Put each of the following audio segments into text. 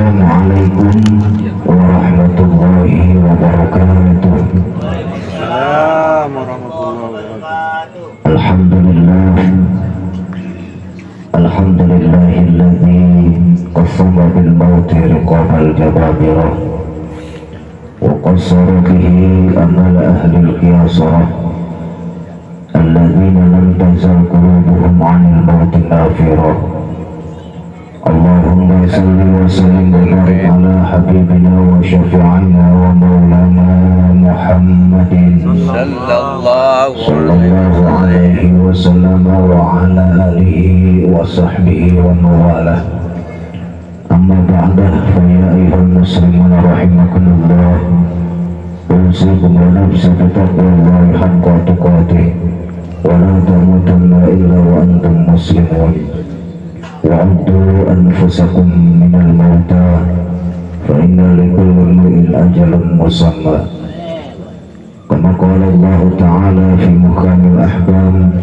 Assalamualaikum warahmatullahi wabarakatuh. Alhamdulillah, alhamdulillahilladzi qasama bil mauti riqabal jababirah wa qassara bihi amal ahlil qiyasarah alladzina lam tazal qulubuhum 'anil mauti ghafirah. Allahumma salli wa sallim wa barik ala habibina wa syafi'ina wa maulana Muhammadin sallallahu alaihi wasallam wa ala alihi wa sahbihi wa mawalah. Amma ba'dah, fa ya ayyuhal muslimun rahimakumullah, usikum wa nafsi bitaqwallahi haqqa tuqatih wa la tamutunna illa wa antum muslimun. Wa'uddu anfusakum minal mauta fa inna likulli imri'in ajalun musamma. Kama qala Allah Ta'ala fi muhkamil ahkam,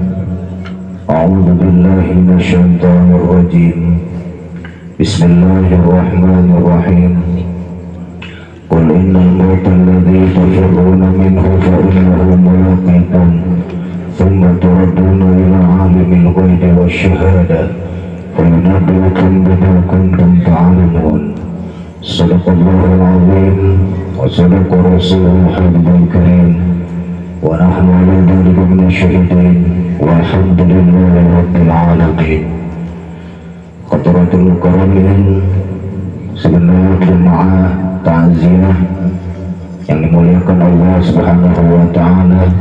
a'udzu billahi minasyaitonir rajim. Bismillahirrahmanirrahim. Qul innal mauta alladzi tafirruna minhu fa innahu mulaqikum thumma turadduna ila 'alimil ghaibi wasyahada فَيُنَبِّئُكُم بِمَا كُنتُمْ تَعْمَلُونَ. Shadaqallahul azim wa sadaqa rasulul habibul karim wa nahnu 'ala dzalika minasyahidin walhamdulillahi rabbil alamin. Hadratul mukarramin, segenap jemaah ta'ziyah yang dimuliakan Allah Subhanahu wa taala,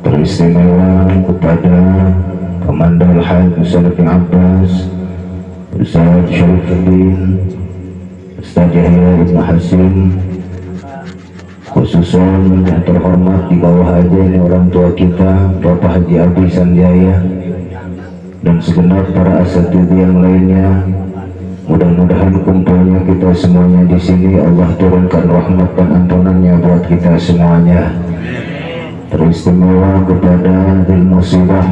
teristimewa kepada Komandar Haji Ustaz Abbas, Ustaz Syarifuddin, Ustaz Yahya Ibn Hasim, khususnya yang terhormat di bawah aja ini orang tua kita Bapak Haji Abi Sanjaya dan segenap para asatidz yang lainnya. Mudah-mudahan kumpulnya kita semuanya di sini Allah turunkan rahmat dan ampunannya buat kita semuanya. Teristimewa kepada Dhil Musibah,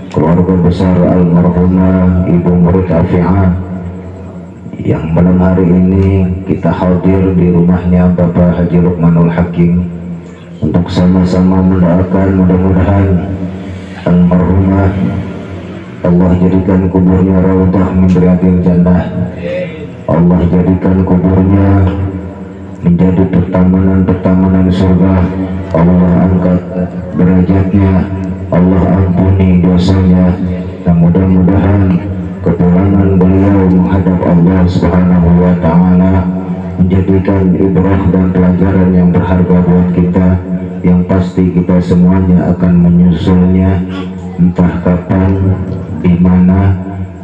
keluarga besar almarhumah Ibu Murid Afi'ah yang malam hari ini kita hadir di rumahnya Bapak Haji Luqmanul Hakim untuk sama-sama mendoakan mudah-mudahan almarhumah Allah jadikan kuburnya raudhah min riyadil jannah, Allah jadikan kuburnya menjadi pertamanan surga, Allah angkat derajatnya, Allah ampuni dosanya, dan mudah-mudahan kepulangan beliau menghadap Allah Subhanahu wa taala menjadikan ibrah dan pelajaran yang berharga buat kita, yang pasti kita semuanya akan menyusulnya, entah kapan, di mana,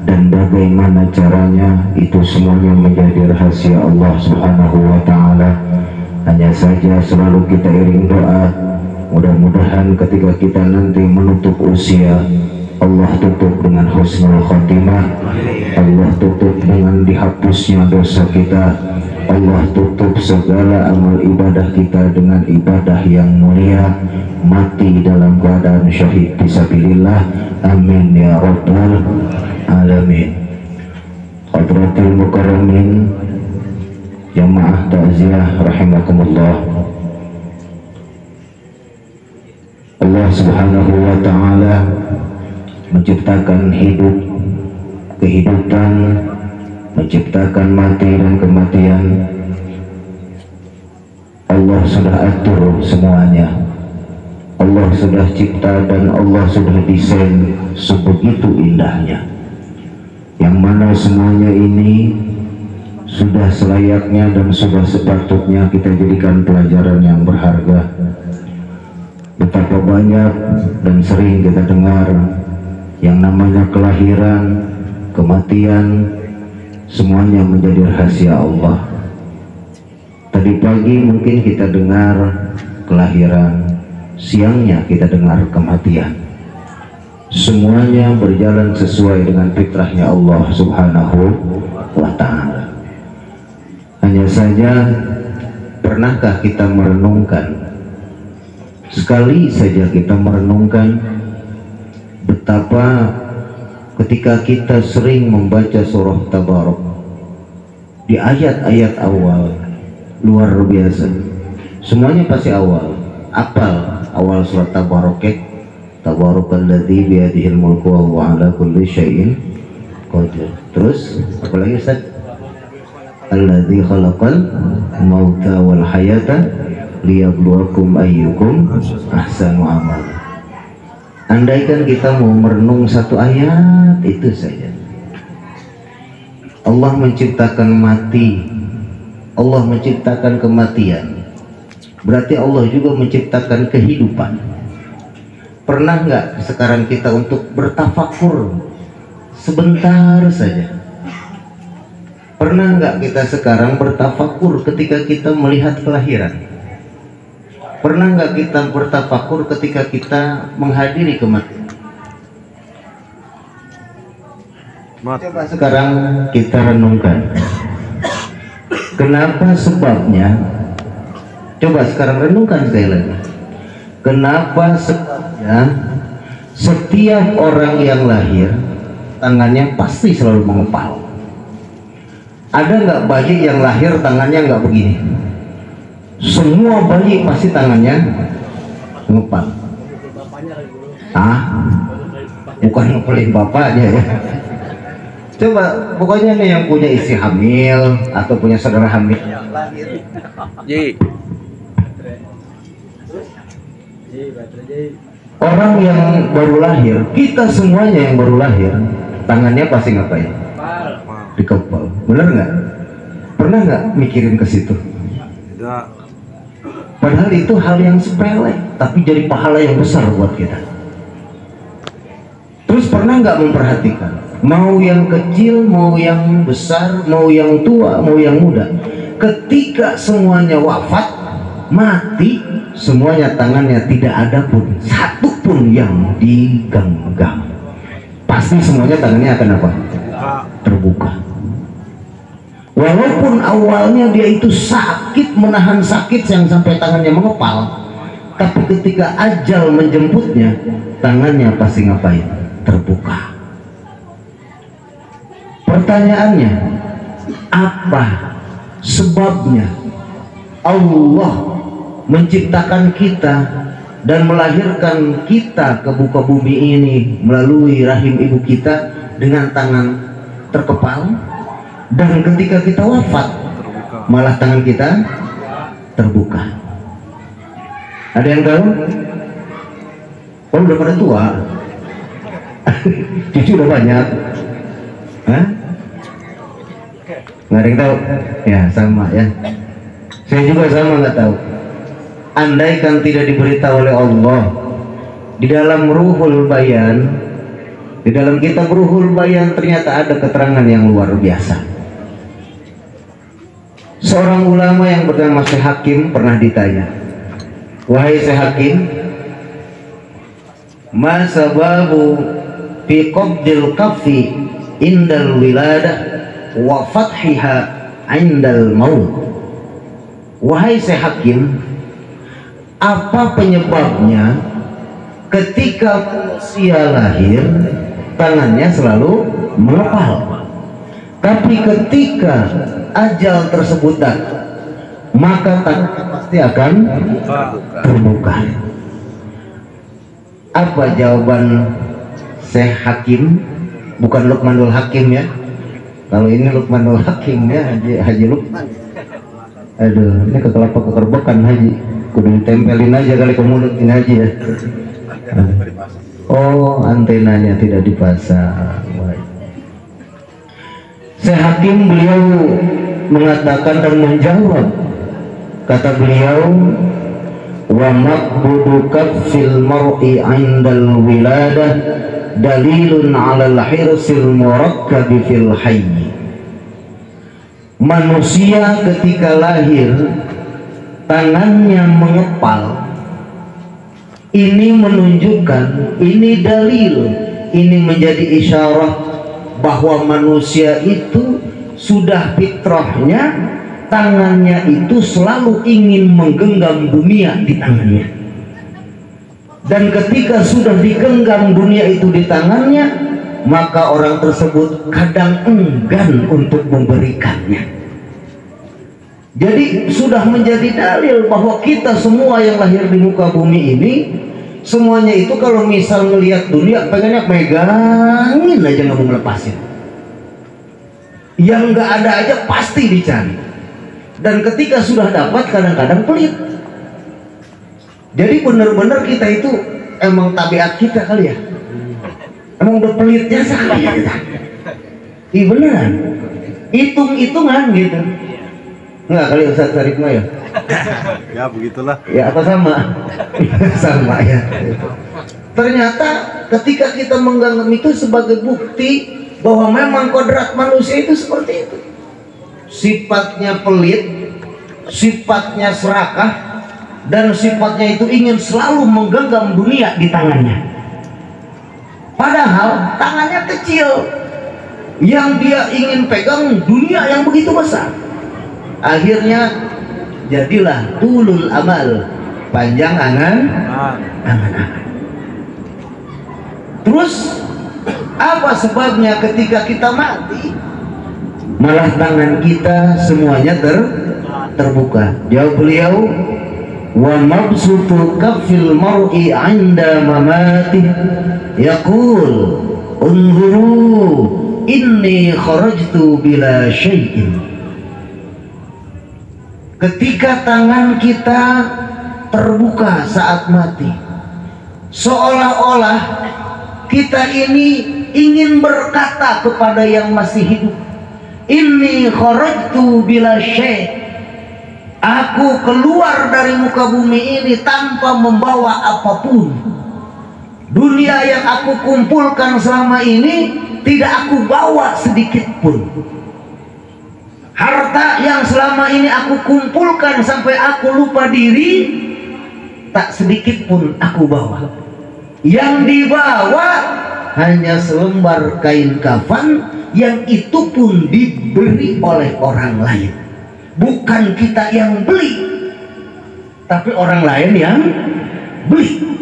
dan bagaimana caranya, itu semuanya menjadi rahasia Allah Subhanahu wa taala. Hanya saja selalu kita iring doa, mudah-mudahan ketika kita nanti menutup usia, Allah tutup dengan husnul khotimah, Allah tutup dengan dihapusnya dosa kita, Allah tutup segala amal ibadah kita dengan ibadah yang mulia, mati dalam keadaan syahid fisabilillah. Amin ya rabbal alamin. Hadratul mukarramin, jamaah ta'ziyah rahimakumullah, Allah Subhanahu wa taala menciptakan hidup, kehidupan, menciptakan mati dan kematian. Allah sudah atur semuanya, Allah sudah cipta dan Allah sudah desain sebegitu indahnya, yang mana semuanya ini sudah selayaknya dan sudah sepatutnya kita jadikan pelajaran yang berharga. Betapa banyak dan sering kita dengar yang namanya kelahiran, kematian, semuanya menjadi rahasia Allah. Tadi pagi mungkin kita dengar kelahiran, siangnya kita dengar kematian. Semuanya berjalan sesuai dengan fitrahnya Allah Subhanahu wa ta'ala. Hanya saja, pernahkah kita merenungkan, sekali saja kita merenungkan betapa ketika kita sering membaca surah Tabarak, di ayat-ayat awal luar biasa. Semuanya pasti awal. Apal awal surat Tabarakah, Tabarakalladzi biyadihil mulku wa huwa ala kulli syai'in qadir. Terus apa lagi Ustaz? Alladzi khalaqal mauta wal hayata liyabluwakum ayyukum ahsanu amala. Andaikan kita mau merenung satu ayat itu saja. Allah menciptakan mati, Allah menciptakan kematian, berarti Allah juga menciptakan kehidupan. Pernah nggak sekarang kita untuk bertafakur sebentar saja? Pernah nggak kita sekarang bertafakur ketika kita melihat kelahiran? Pernah nggak kita bertafakur ketika kita menghadiri kematian? Coba sekarang kita renungkan. Kenapa sebabnya? Coba sekarang renungkan sekali lagi. Kenapa sebabnya setiap orang yang lahir tangannya pasti selalu mengepal? Ada nggak bayi yang lahir tangannya nggak begini? Semua bayi pasti tangannya ngepal. Bukan ngepelin bapaknya ya. Coba pokoknya nih yang punya istri hamil atau punya saudara hamil lahir. Orang yang baru lahir, kita semuanya yang baru lahir, tangannya pasti ngapain? Dikepal. Bener nggak? Pernah nggak mikirin ke situ? Tidak. Padahal itu hal yang sepele, tapi jadi pahala yang besar buat kita. Terus pernah nggak memperhatikan, mau yang kecil, mau yang besar, mau yang tua, mau yang muda, ketika semuanya wafat, mati, semuanya tangannya tidak ada pun satu pun yang digenggam. Pasti semuanya tangannya akan apa? Terbuka. Walaupun awalnya dia itu sakit, menahan sakit yang sampai tangannya mengepal, tapi ketika ajal menjemputnya, tangannya pasti ngapain? Terbuka. Pertanyaannya, apa sebabnya Allah menciptakan kita dan melahirkan kita ke muka bumi ini melalui rahim ibu kita dengan tangan terkepal, dan ketika kita wafat malah tangan kita terbuka? Ada yang tahu? Oh, udah pada tua. Cucu udah banyak. Hah? Nggak ada yang tahu? Ya sama ya. Saya juga sama nggak tahu. Andaikan tidak diberitahu oleh Allah di dalam Ruhul Bayan, di dalam kitab Ruhul Bayan ternyata ada keterangan yang luar biasa. Seorang ulama yang bernama Syekh Hakim pernah ditanya, wahai Syekh Hakim, ma sababu fi qabdil kaffi indal wiladah wa fathiha indal maut. Wahai Syekh Hakim, apa penyebabnya ketika manusia lahir tangannya selalu mengepal, tapi ketika ajal tersebut datang maka tangannya pasti akan terbuka? Apa jawaban Syekh Hakim? Bukan Luqmanul Hakim ya. Kalau ini Luqmanul Hakim ya, Haji Luqman. Aduh, ini ke kelapa kekerbekan Haji. Kudu tempelin aja kali ke mulut ini Haji ya. Oh, antenanya tidak dipasang. Syekh Hakim beliau mengatakan dan menjawab, kata beliau, wa maqbudu kaffil mar'i 'indal wiladah dalilun 'alal hirsil murakkabi fil hayy. Manusia ketika lahir tangannya mengepal, ini menunjukkan, ini dalil, ini menjadi isyarat bahwa manusia itu sudah fitrahnya tangannya itu selalu ingin menggenggam dunia di tangannya, dan ketika sudah digenggam dunia itu di tangannya, maka orang tersebut kadang enggan untuk memberikannya. Jadi sudah menjadi dalil bahwa kita semua yang lahir di muka bumi ini semuanya itu kalau misal ngelihat dunia pengennya megangin aja, nggak mau melepasin. Yang nggak ada aja pasti dicari. Dan ketika sudah dapat kadang-kadang pelit. Jadi benar-benar kita itu emang tabiat kita kali ya. Emang udah pelit jasa kali ya kita. Iya beneran. Hitung-hitungan gitu. Enggak kali Ustaz Sarif mah ya? Ya begitulah. Ya apa sama? Sama ya. Ternyata ketika kita mengganggam itu sebagai bukti bahwa memang kodrat manusia itu seperti itu. Sifatnya pelit, sifatnya serakah, dan sifatnya itu ingin selalu menggenggam dunia di tangannya. Padahal tangannya kecil. Yang dia ingin pegang dunia yang begitu besar. Akhirnya jadilah tulul amal, panjang angan-angan. Terus apa sebabnya ketika kita mati malah tangan kita semuanya terbuka? Jawab beliau, wa mabsutu kaffil mar'i 'inda mamatih yaqul unzuru inni kharajtu bila syai'in. Ketika tangan kita terbuka saat mati, seolah-olah kita ini ingin berkata kepada yang masih hidup, inni kharajtu bila syai', aku keluar dari muka bumi ini tanpa membawa apapun. Dunia yang aku kumpulkan selama ini tidak aku bawa sedikit pun. Harta yang selama ini aku kumpulkan sampai aku lupa diri, tak sedikit pun aku bawa. Yang dibawa hanya selembar kain kafan, yang itu pun diberi oleh orang lain. Bukan kita yang beli, tapi orang lain yang beli.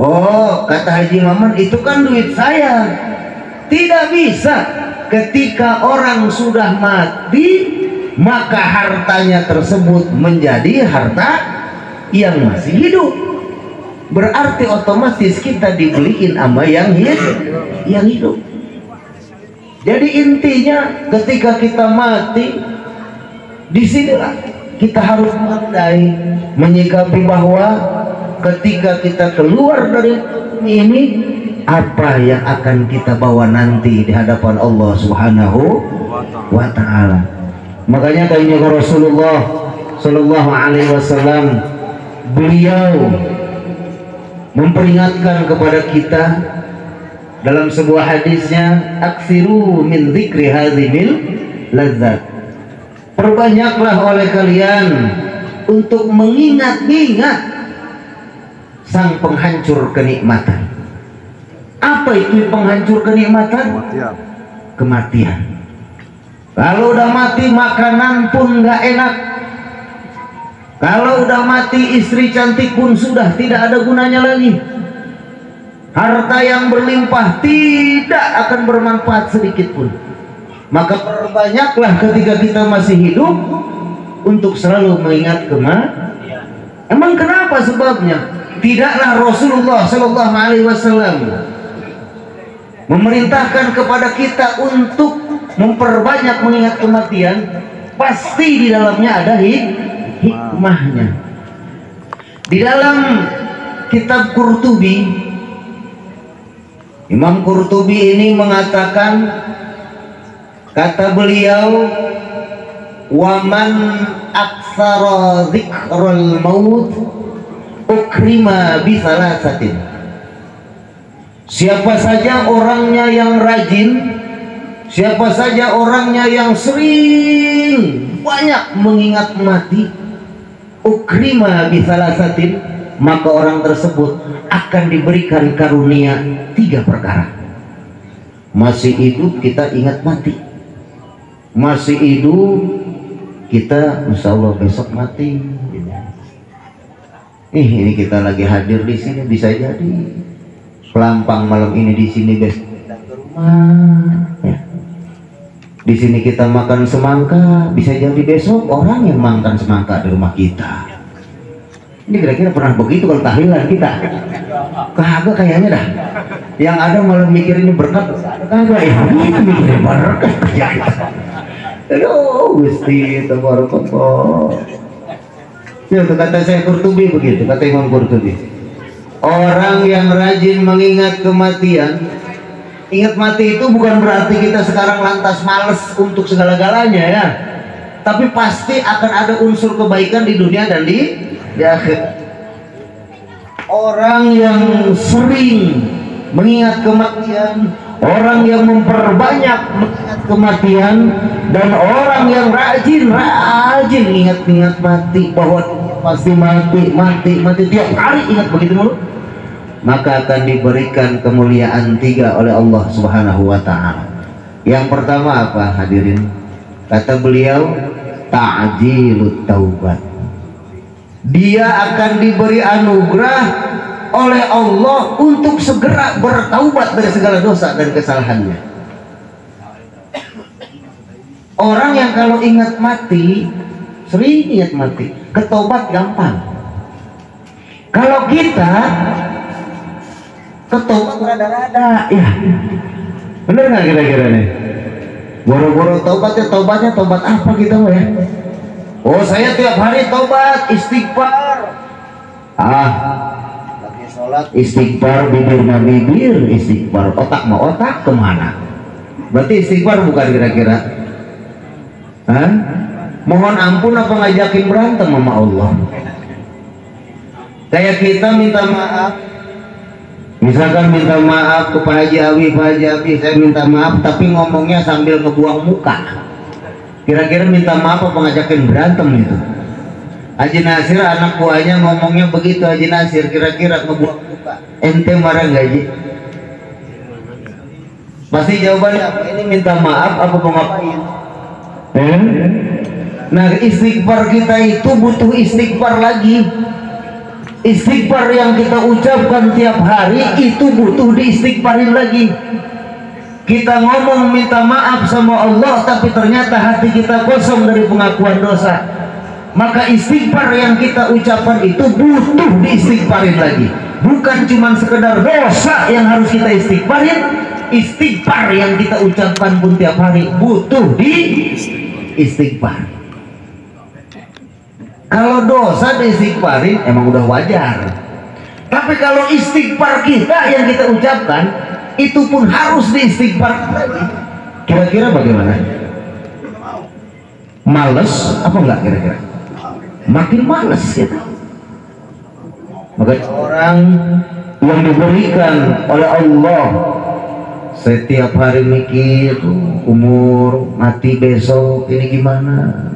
Oh, kata Haji Maman, itu kan duit saya. Tidak bisa. Ketika orang sudah mati, maka hartanya tersebut menjadi harta yang masih hidup. Berarti otomatis kita dibeliin sama yang hidup. Jadi intinya ketika kita mati, disinilah kita harus pandai menyikapi bahwa ketika kita keluar dari ini, apa yang akan kita bawa nanti di hadapan Allah Subhanahu wa ta'ala. Makanya kayaknya Rasulullah Sallallahu Alaihi Wasallam, beliau memperingatkan kepada kita dalam sebuah hadisnya, aksiru min dzikri hadzimil ladzat, perbanyaklah oleh kalian untuk mengingat-ingat sang penghancur kenikmatan. Apa itu penghancur kenikmatan? Kematian. Kalau udah mati makanan pun nggak enak. Kalau udah mati istri cantik pun sudah tidak ada gunanya lagi. Harta yang berlimpah tidak akan bermanfaat sedikit pun. Maka perbanyaklah ketika kita masih hidup untuk selalu mengingat kematian. Emang kenapa sebabnya? Tidaklah Rasulullah Sallallahu Alaihi Wasallam memerintahkan kepada kita untuk memperbanyak mengingat kematian? Pasti di dalamnya ada hikmahnya. Di dalam kitab Qurtubi, Imam Qurtubi ini mengatakan, kata beliau, waman aksara dzikrul maut ukrima bisalasatin. Siapa saja orangnya yang rajin, siapa saja orangnya yang sering banyak mengingat mati, ukrima bisalasatin, maka orang tersebut akan diberikan karunia 3 perkara. Masih hidup kita ingat mati, masih hidup kita insya Allah besok mati. Ini kita lagi hadir di sini, bisa jadi pelampang malam ini di sini besok ke rumah. Ya. Di sini kita makan semangka, bisa jadi besok orang yang makan semangka di rumah kita. Ini kira-kira pernah begitu kalau tahlilan kita? Kagak kayaknya dah. Yang ada malah mikir ini berkat, kagak ya? Ini mikirin berkat kerja kita. Aduh, Gusti tabarakallah. Ya, kata saya Qurtubi begitu, kata Imam Qurtubi. Orang yang rajin mengingat kematian, ingat mati itu bukan berarti kita sekarang lantas males untuk segala-galanya ya. Tapi pasti akan ada unsur kebaikan di dunia dan di akhirat. Orang yang sering mengingat kematian, orang yang memperbanyak mengingat kematian, dan orang yang rajin ingat-ingat mati, bahwa pasti mati tiap hari ingat begitu mulu, maka akan diberikan kemuliaan 3 oleh Allah Subhanahu wa ta'ala. Yang pertama apa hadirin? Kata beliau, ta'jilut taubat. Dia akan diberi anugerah oleh Allah untuk segera bertaubat dari segala dosa dan kesalahannya. Orang yang kalau ingat mati, sering ingat mati, ketobat gampang. Kalau kita ketobat rada-rada, ya bener nggak kira-kira nih? Boro-boro tobatnya tobat apa kita mau ya? Oh, saya tiap hari tobat, istighfar. Lagi sholat istighfar, bibir na bibir istighfar, otak mau otak kemana? Berarti istighfar bukan kira-kira? Mohon ampun apa ngajakin berantem sama Allah? Kayak kita minta maaf, misalkan minta maaf ke Pak Haji Abi, saya minta maaf tapi ngomongnya sambil ngebuang muka. Kira-kira minta maaf apa ngajakin berantem itu? Haji Nasir anak buahnya ngomongnya begitu, Haji Nasir kira-kira ngebuang muka, ente marah nggak Haji? Pasti jawabannya apa? Ini minta maaf apa mau ngapain? Nah, istighfar kita itu butuh istighfar lagi. Istighfar yang kita ucapkan tiap hari itu butuh diistighfarin lagi. Kita ngomong minta maaf sama Allah tapi ternyata hati kita kosong dari pengakuan dosa, maka istighfar yang kita ucapkan itu butuh diistighfarin lagi. Bukan cuma sekedar dosa yang harus kita istighfarin, istighfar yang kita ucapkan pun tiap hari butuh diistighfar. Kalau dosa diistighfarin emang udah wajar, tapi kalau istighfar kita yang kita ucapkan itu pun harus diistighfar lagi. Kira-kira bagaimana? Males apa enggak kira-kira? Makin males kita. Maka orang yang diberikan oleh Allah setiap hari mikir umur mati besok ini gimana,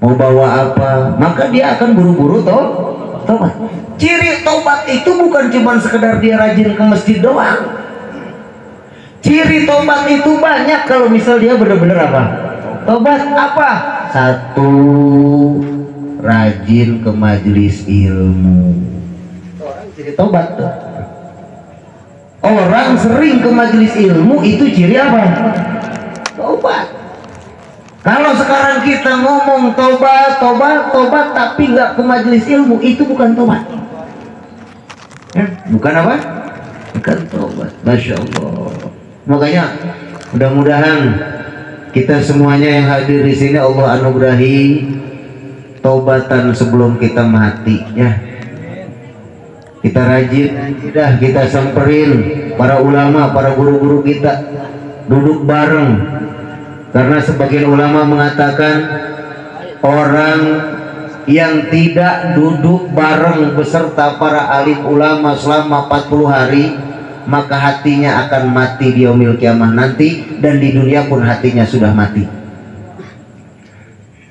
mau bawa apa, maka dia akan buru-buru tobat. Ciri tobat itu bukan cuma sekedar dia rajin ke masjid doang. Ciri tobat itu banyak. Kalau misal dia benar-benar apa? Tobat apa? 1, rajin ke majelis ilmu. Orang ciri tobat tuh. Orang sering ke majelis ilmu itu ciri apa? Tobat. Kalau sekarang kita ngomong tobat tapi nggak ke majelis ilmu, itu bukan tobat. Bukan apa? Bukan tobat. Masya Allah. Makanya mudah-mudahan kita semuanya yang hadir di sini Allah anugerahi taubatan sebelum kita mati ya. Kita rajin, kita samperin para ulama, para guru-guru kita, duduk bareng. Karena sebagian ulama mengatakan orang yang tidak duduk bareng beserta para alim ulama selama 40 hari, maka hatinya akan mati di yaumil kiamah nanti, dan di dunia pun hatinya sudah mati.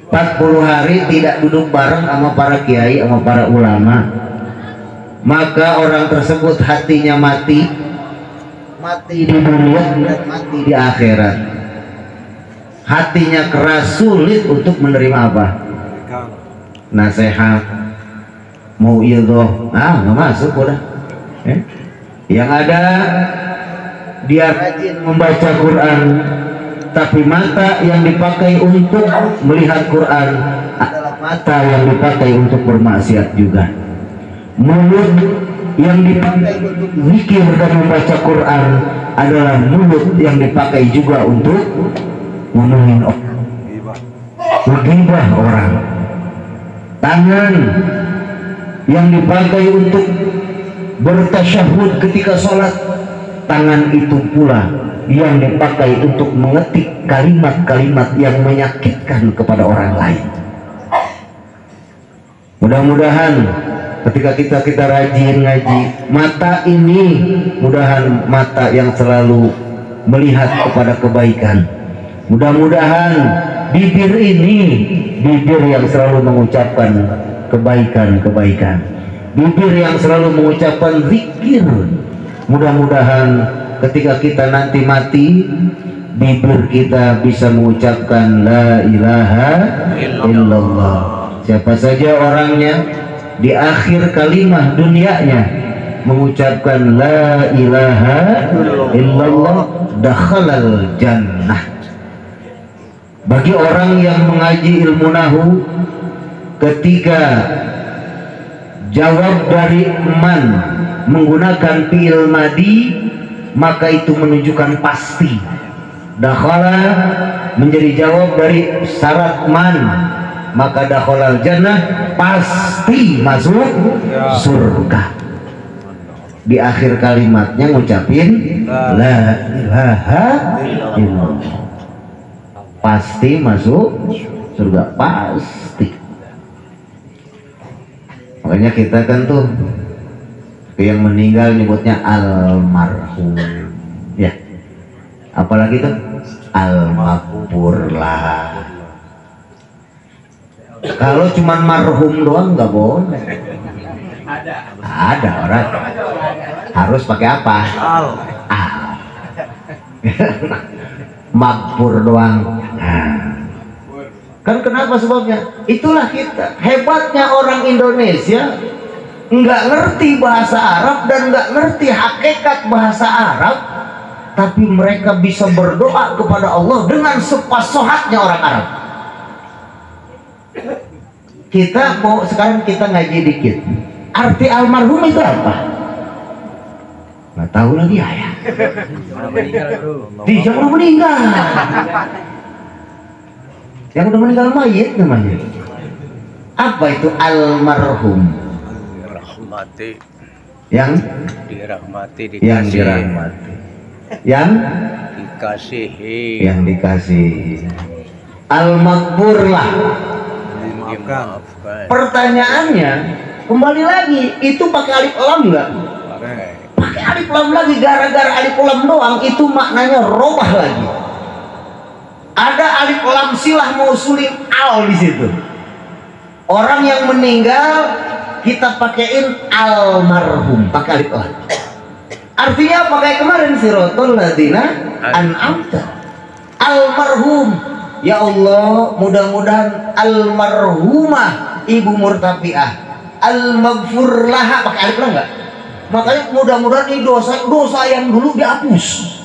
40 hari tidak duduk bareng sama para kiai, sama para ulama, maka orang tersebut hatinya mati di dunia dan mati di akhirat. Hatinya keras, sulit untuk menerima apa? Nasihat, mau idhoh, nggak masuk udah. Yang ada dia rajin membaca Quran, tapi mata yang dipakai untuk melihat Quran adalah mata yang dipakai untuk bermaksiat juga. Mulut yang dipakai untuk zikir dan membaca Quran adalah mulut yang dipakai juga untuk ngomongin orang, menggibah orang. Tangan yang dipakai untuk bertasyahud ketika sholat, tangan itu pula yang dipakai untuk mengetik kalimat-kalimat yang menyakitkan kepada orang lain. Mudah-mudahan ketika kita rajin ngaji, mata ini mudahan mata yang selalu melihat kepada kebaikan. Mudah-mudahan bibir ini bibir yang selalu mengucapkan kebaikan-kebaikan, bibir yang selalu mengucapkan zikir. Mudah-mudahan ketika kita nanti mati, bibir kita bisa mengucapkan la ilaha illallah. Siapa saja orangnya di akhir kalimah dunianya mengucapkan la ilaha illallah, dakhalal jannah. Bagi orang yang mengaji ilmu nahu, ketika jawab dari man menggunakan fi'il madi, maka itu menunjukkan pasti. Dakhala menjadi jawab dari syarat man, maka dakhalal jannah, pasti masuk surga. Di akhir kalimatnya ngucapin la ilaha illallah, pasti masuk surga, pasti. Makanya kita kan tuh yang meninggal nyebutnya almarhum, ya. Apalagi tuh al-maghfur lah. Kalau cuman marhum doang nggak boleh. Ada orang harus pakai apa? Al. Maghfur doang. Kan kenapa sebabnya? Itulah kita. Hebatnya orang Indonesia nggak ngerti bahasa Arab dan nggak ngerti hakikat bahasa Arab, tapi mereka bisa berdoa kepada Allah dengan sefasohatnya orang Arab. Kita mau sekarang kita ngaji dikit. Arti almarhum itu apa? Nggak tahu lagi ayah. Dia udah meninggal. Yang udah meninggal mayit namanya. Apa itu almarhum? Rahmati. Yang Dirahmati, dikasih. yang dirahmati. Yang Dikasihi. yang dikasih. Al-maghfur lah. Dimaafkan. Pertanyaannya kembali lagi, itu pakai alif lam nggak? Pakai alif lam lagi. Gara-gara alif lam doang itu maknanya robah lagi. Ada alif lam silah mausulin al di situ. Orang yang meninggal kita pakaiin almarhum, pakai alif lam. Artinya apa? Kayak kemarin siratal ladzina an'amta. Almarhum. Ya Allah, mudah-mudahan almarhumah Ibu Murtafiah, al-maghfur laha, pakai alif lam enggak? Makanya mudah-mudahan ini dosa yang dulu dihapus.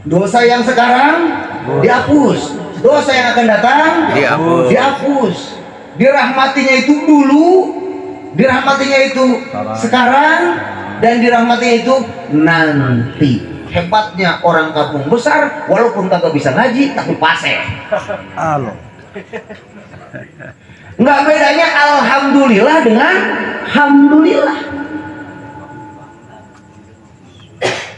Dosa yang sekarang dihapus. Dosa yang akan datang dihapus. Dirahmatinya itu dulu, dirahmatinya itu sekarang, dan dirahmatinya itu nanti. Hebatnya orang kampung besar, walaupun kagak bisa ngaji tapi paseh. Halo. Nggak bedanya alhamdulillah dengan alhamdulillah.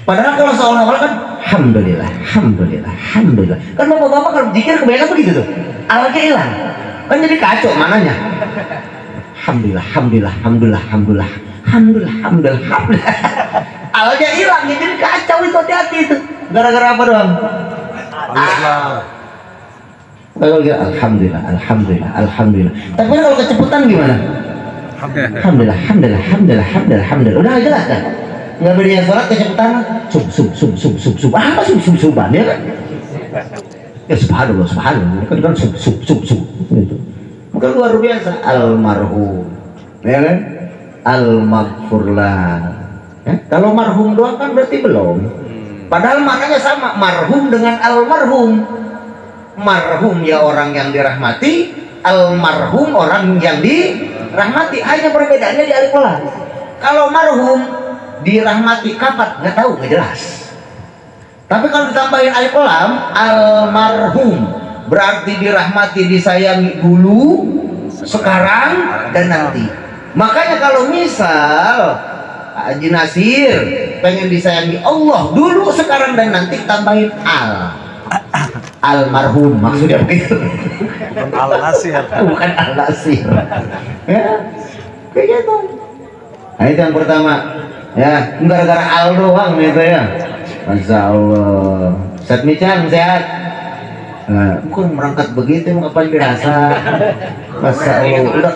Padahal kalau seolah-olah kan alhamdulillah, alhamdulillah, alhamdulillah. Kan bapak-bapak kalau zikir kebanyakan begitu tuh. Alnya hilang. Kan jadi kacau mananya. Alhamdulillah, alhamdulillah, alhamdulillah, alhamdulillah, alhamdulillah, alhamdulillah, alhamdulillah. Alnya hilang, jadi kacau itu, hati-hati itu. Gara-gara apa doang? Alhamdulillah, alhamdulillah, alhamdulillah. Tapi kalau kecepatan gimana? Alhamdulillah, alhamdulillah, alhamdulillah, alhamdulillah, alhamdulillah. Udah jelas kan? Nggak bedanya sholat kecepatan. Sub. Apa suban ya kan? Ya subhanallah, subhanallah. Kan sub. Gitu. Maka luar biasa. Almarhum, ya kan? Al-maghfurlah. Ya? Kalau marhum doang kan berarti belum. Padahal maknanya sama, marhum dengan almarhum. Marhum ya orang yang dirahmati, almarhum orang yang dirahmati. Hanya perbedaannya di alif lam. Kalau marhum dirahmati kapan? Nggak tahu, nggak jelas. Tapi kalau ditambahin alif lam, almarhum berarti dirahmati, disayangi dulu, sekarang, dan nanti. Makanya kalau misal Haji Nasir pengen disayangi Allah dulu, sekarang, dan nanti, tambahin almarhum, maksudnya begitu. Bukan Al-Nasir. Bukan Al-Nasir. Ya, kayak gitu. Nah, itu yang pertama. Ya, gara-gara al doang gitu ya. Masya Allah. Ustadz Micang sehat. Nah, bukan merangkat begitu, ngapain dirasa? Masya Allah. Udah,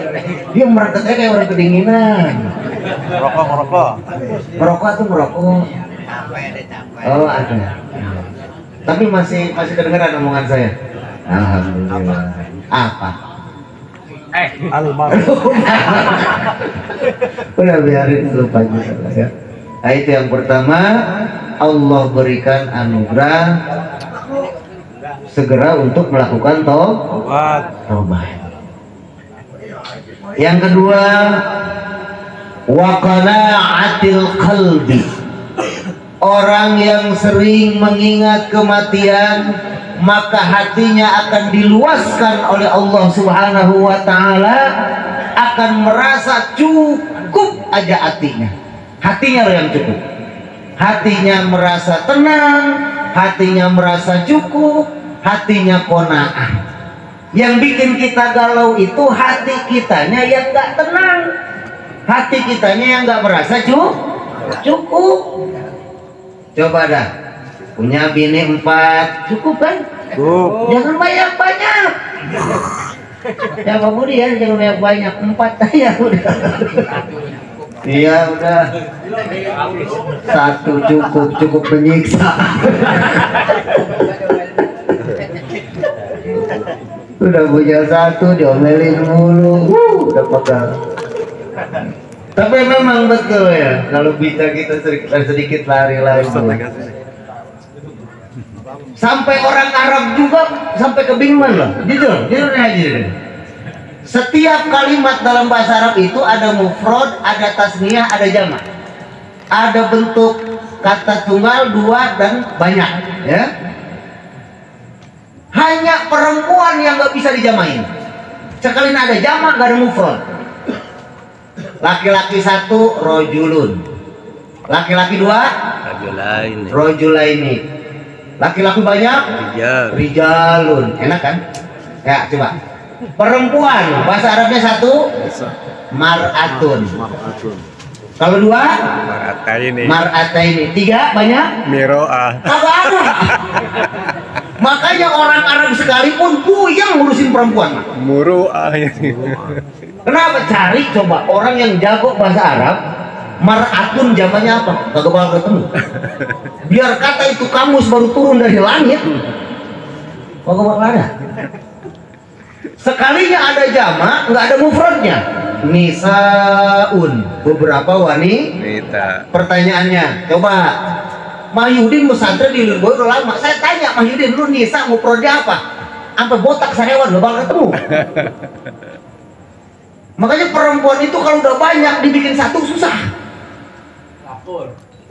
dia merangkatnya kayak orang kedinginan. Merokok. Merokok tuh merokok. Oh ada. Tapi masih kedengeran omongan saya. Alhamdulillah. Apa? Almarhum. Udah biarin lupa juga ya. Nah, itu yang pertama, Allah berikan anugerah segera untuk melakukan taubat. Yang kedua, wa qana'atil qalbi. Orang yang sering mengingat kematian, maka hatinya akan diluaskan oleh Allah Subhanahu wa ta'ala, akan merasa cukup aja hatinya. Hatinya loh yang cukup. Hatinya merasa tenang, hatinya merasa cukup, hatinya qanaah. Yang bikin kita galau itu hati kitanya yang gak tenang, hati kitanya yang gak merasa cukup. Coba dah, punya bini 4, cukup kan? Cukup. Jangan banyak-banyak. Ya Pak Budi ya, jangan banyak-banyak, 4 aja udah. Iya udah. 1 cukup menyiksa. Udah punya 1 diomelin mulu, udah pegang. Tapi memang betul ya, kalau bisa kita sedikit lari lagi. Sampai orang Arab juga sampai kebingungan loh. Jujur aja. Setiap kalimat dalam bahasa Arab itu ada mufrad, ada tasniyah, ada jamak. Ada bentuk kata tunggal, 2, dan banyak. Ya. Hanya perempuan yang nggak bisa dijamain. Sekali ada jamak, nggak ada mufrad. Laki-laki 1 rojulun, laki-laki 2 rojulaini, laki-laki banyak rijalun. Enak kan? Ya coba. Perempuan bahasa Arabnya 1 mar'atun. Kalau 2 mar'ataini. 3 banyak Miro'ah. apa ada. Makanya orang Arab sekalipun puyeng ngurusin perempuan. Muru'ah. Kenapa? Cari coba orang yang jago bahasa Arab, mar'atun zamannya apa? Kagak bakal ketemu. Biar kata itu kamus baru turun dari langit, kagak bakal ada. Sekalinya ada jamak, nggak ada mufradnya. Nisaun, beberapa wanita. Pertanyaannya, coba Mahyudin pesantren di Lirboy udah lama. Saya tanya Mahyudin, lu nisa mufradnya apa? Sampai botak sarewan nggak bakal ketemu. Makanya perempuan itu kalau udah banyak dibikin 1 susah.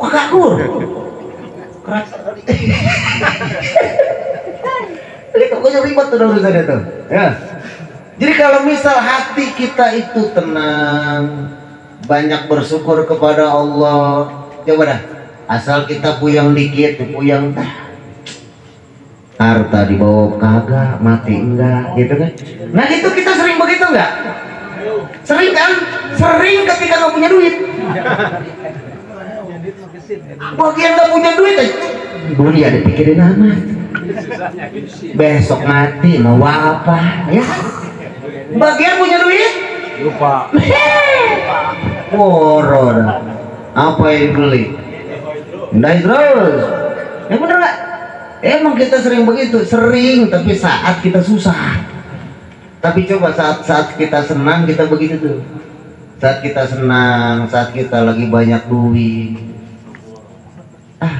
Wah kakur. Keras. Jadi pokoknya ribet tuh urusannya tuh. Ya. Jadi kalau misal hati kita itu tenang, banyak bersyukur kepada Allah, coba dah. Asal kita puyeng dikit, puyeng harta dibawa kagak, mati enggak, gitu kan? Nah itu kita sering begitu enggak? Sering kan? Sering ketika nggak punya duit. Bagian nggak punya duit aja, dunia dipikirin amat. Besok mati mau apa? Ya. Bagian punya duit, Lupa. Moro. Apa yang beli? Pindahin terus. Ya bener nggak? Emang kita sering begitu, sering. Tapi saat kita susah. Tapi coba saat kita senang kita begitu tuh. Saat kita senang, saat kita lagi banyak duit,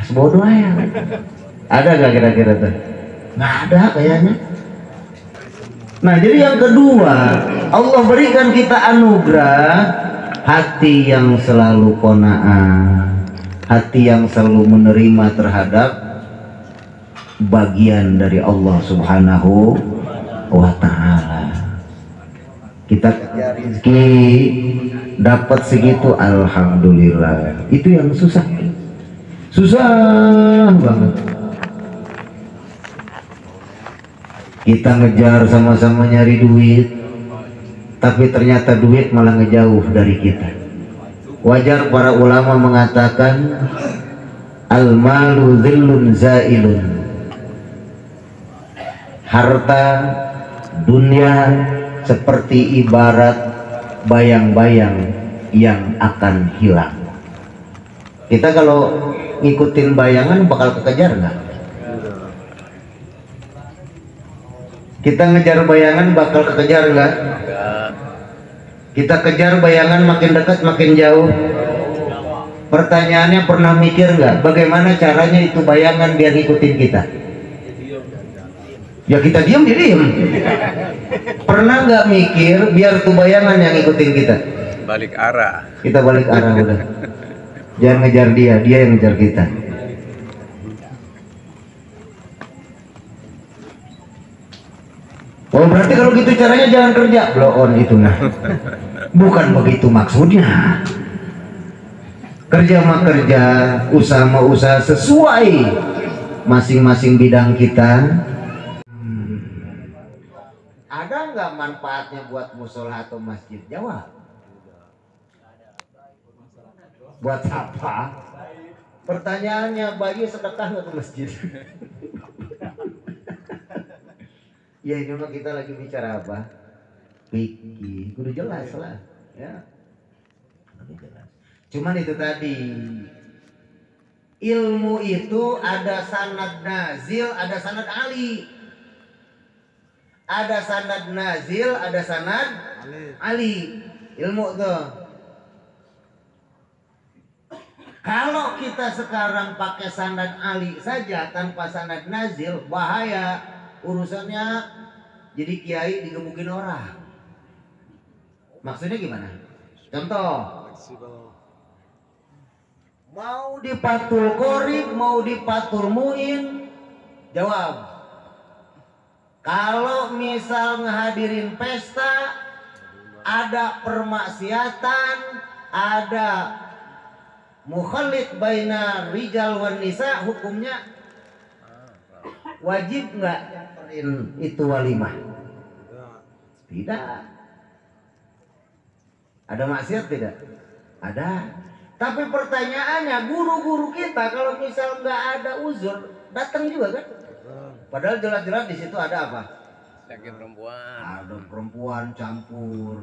Sebodoh ya. Ada gak kira-kira tuh? Nggak ada kayaknya. Nah jadi yang kedua, Allah berikan kita anugerah hati yang selalu qanaah, hati yang selalu menerima terhadap bagian dari Allah Subhanahu wa Ta'ala. Kita rezeki dapat segitu, alhamdulillah. Itu yang susah banget. Kita ngejar sama-sama nyari duit, tapi ternyata duit malah ngejauh dari kita. Wajar para ulama mengatakan al-malu dhillun zailun. Harta dunia seperti ibarat bayang-bayang yang akan hilang. Kita kalau ngikutin bayangan bakal kekejar nggak? Kita ngejar bayangan bakal kekejar nggak? Kita kejar bayangan makin dekat makin jauh. Pertanyaannya, pernah mikir nggak bagaimana caranya itu bayangan biar ngikutin kita? Ya kita diam dia diam. Pernah nggak mikir biar tuh bayangan yang ngikutin kita? Balik arah. Kita balik arah udah. Jangan ngejar dia yang ngejar kita. Oh berarti kalau gitu caranya jangan kerja, blow on itu nah. Bukan begitu maksudnya. Kerja mah kerja, usaha mah usaha sesuai masing-masing bidang kita. Ada nggak manfaatnya buat musola atau masjid? Jawab. Buat apa? Pertanyaannya, bayi sedekah nggak ke masjid? Ya ini mah kita lagi bicara apa? Fikih, kudu jelas lah, ya. Lebih jelas. Cuman itu tadi, ilmu itu ada sanad nazil, ada sanad ali. Ada sanad nazil, ada sanad ali. Ilmu tuh. Kalau kita sekarang pakai sanad ali saja tanpa sanad nazil, bahaya. Urusannya jadi kiai digebukin orang. Maksudnya gimana? Contoh, mau dipatul qorib, mau dipatul muin, jawab. Kalau misal ngehadirin pesta, ada permaksiatan, ada mukhalid baina rijal wan nisa, hukumnya wajib nggak itu walimah? Tidak. Ada maksiat tidak? Ada. Tapi pertanyaannya, guru-guru kita kalau misal nggak ada uzur, datang juga kan? Padahal jelas-jelas di situ ada apa? Lagi perempuan. Ada perempuan campur.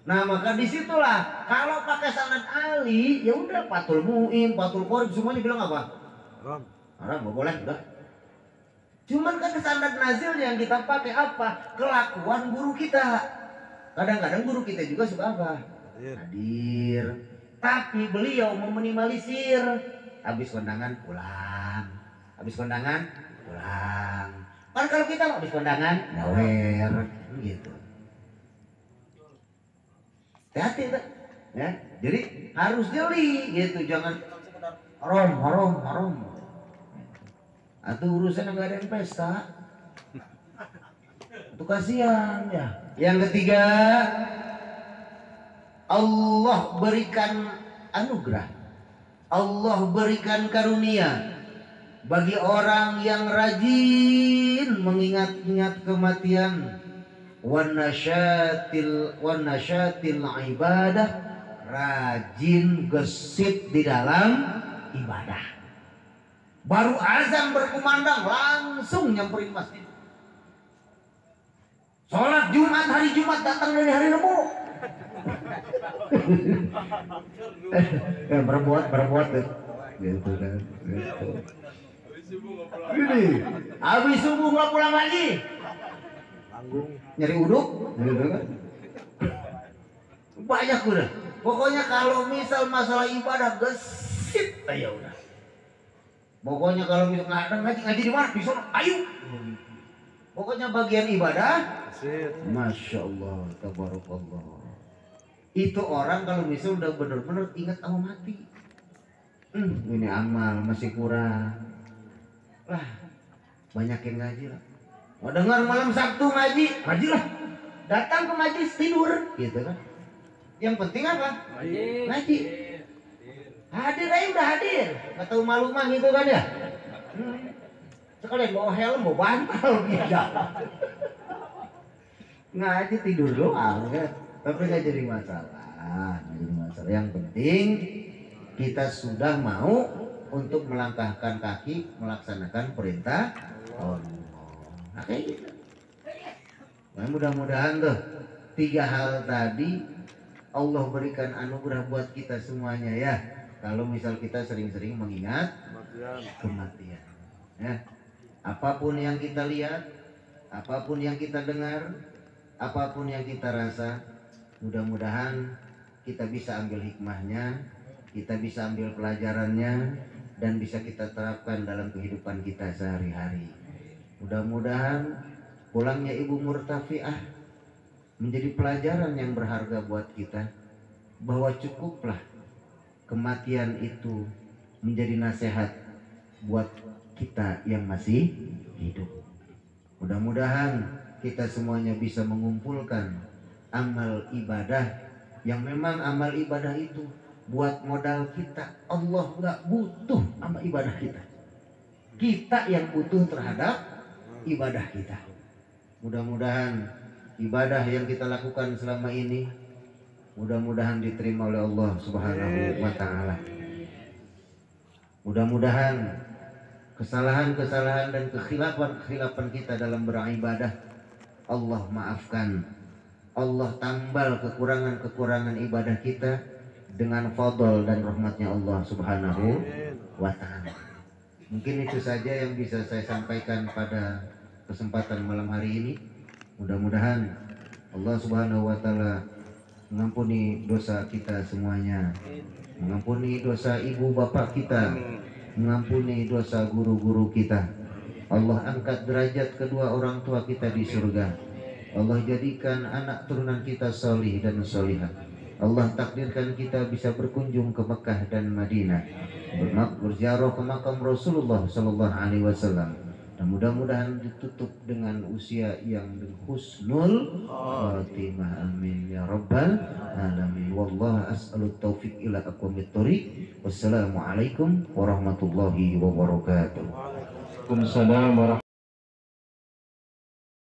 Nah maka disitulah kalau pakai sanad ali, ya udah patul muin, patul qorib semuanya bilang apa? Haram. Haram, nggak boleh, udah. Cuman kan sanad nazil yang kita pakai apa? Kelakuan guru kita. Kadang-kadang guru kita juga suka apa? Hadir. Tapi beliau meminimalisir. Habis kondangan pulang. Habis kondangan pulang. Kan kalau kita habis kondangan nyawer gitu. Hati-hati tuh. Ya. Jadi harus jeli gitu, jangan haram. Atau urusan nggak ada yang pesta, itu kasihan ya. Yang ketiga, Allah berikan anugerah, Allah berikan karunia bagi orang yang rajin mengingat-ingat kematian, wanasyatil ibadah, rajin gesit di dalam ibadah. Baru azan berkumandang langsung nyamperin masjid. Sholat Jumat, hari Jumat datang dari hari Rabu. Berbuat gitu kan. Ini habis subuh nggak pulang lagi. Nyari uduk, gitu kan. Banyak udah. Pokoknya kalau misal masalah ibadah gesit aja udah. Pokoknya kalau bisa nggak ada ngaji di mana? Di sana, ayo. Pokoknya bagian ibadah, masya Allah, tabarakallah. Itu orang kalau misal udah benar-benar ingat sama mati. Ini amal masih kurang. Lah, banyakin ngaji lah. Mau dengar malam Sabtu ngaji, ngaji lah. Datang ke majelis tidur, gitu kan. Yang penting apa? Ngaji. Hadir aja udah hadir. Gak tahu malu mah gitu kan ya. Sekalian bawa helm, bawa bantal gitu. Ngaji tidur doang kan. Tapi nggak jadi masalah, nggak jadi masalah. Yang penting kita sudah mau untuk melangkahkan kaki melaksanakan perintah Allah. Nah, kayak gitu. Nah, mudah-mudahan tuh 3 hal tadi Allah berikan anugerah buat kita semuanya ya. Kalau misal kita sering-sering mengingat kematian. Ya. Apapun yang kita lihat, apapun yang kita dengar, apapun yang kita rasa, mudah-mudahan kita bisa ambil hikmahnya, kita bisa ambil pelajarannya, dan bisa kita terapkan dalam kehidupan kita sehari-hari. Mudah-mudahan pulangnya Ibu Murtafiah menjadi pelajaran yang berharga buat kita, bahwa cukuplah kematian itu menjadi nasihat buat kita yang masih hidup. Mudah-mudahan kita semuanya bisa mengumpulkan amal ibadah yang memang amal ibadah itu buat modal kita. Allah nggak butuh amal ibadah kita. Kita yang butuh terhadap ibadah kita. Mudah-mudahan ibadah yang kita lakukan selama ini mudah-mudahan diterima oleh Allah Subhanahu wa ta'ala. Mudah-mudahan kesalahan-kesalahan dan kekhilafan-kekhilafan kita dalam beribadah Allah maafkan. Allah tambal kekurangan-kekurangan ibadah kita dengan fadl dan rahmatnya Allah Subhanahu wa ta'ala. Mungkin itu saja yang bisa saya sampaikan pada kesempatan malam hari ini. Mudah-mudahan Allah Subhanahu wa ta'ala mengampuni dosa kita semuanya, mengampuni dosa ibu bapak kita, mengampuni dosa guru-guru kita. Allah angkat derajat kedua orang tua kita di surga. Allah jadikan anak turunan kita solih dan solihah. Allah takdirkan kita bisa berkunjung ke Mekah dan Madinah, berziarah ke makam Rasulullah Sallallahu Alaihi Wasallam. Dan mudah-mudahan ditutup dengan usia yang husnul khatimah. Amin ya rabbal alamin. Wallahu as'alut taufiq ila aqwamit thoriq. Wassalamualaikum warahmatullahi wabarakatuh. Waalaikumsalam warahmatullahi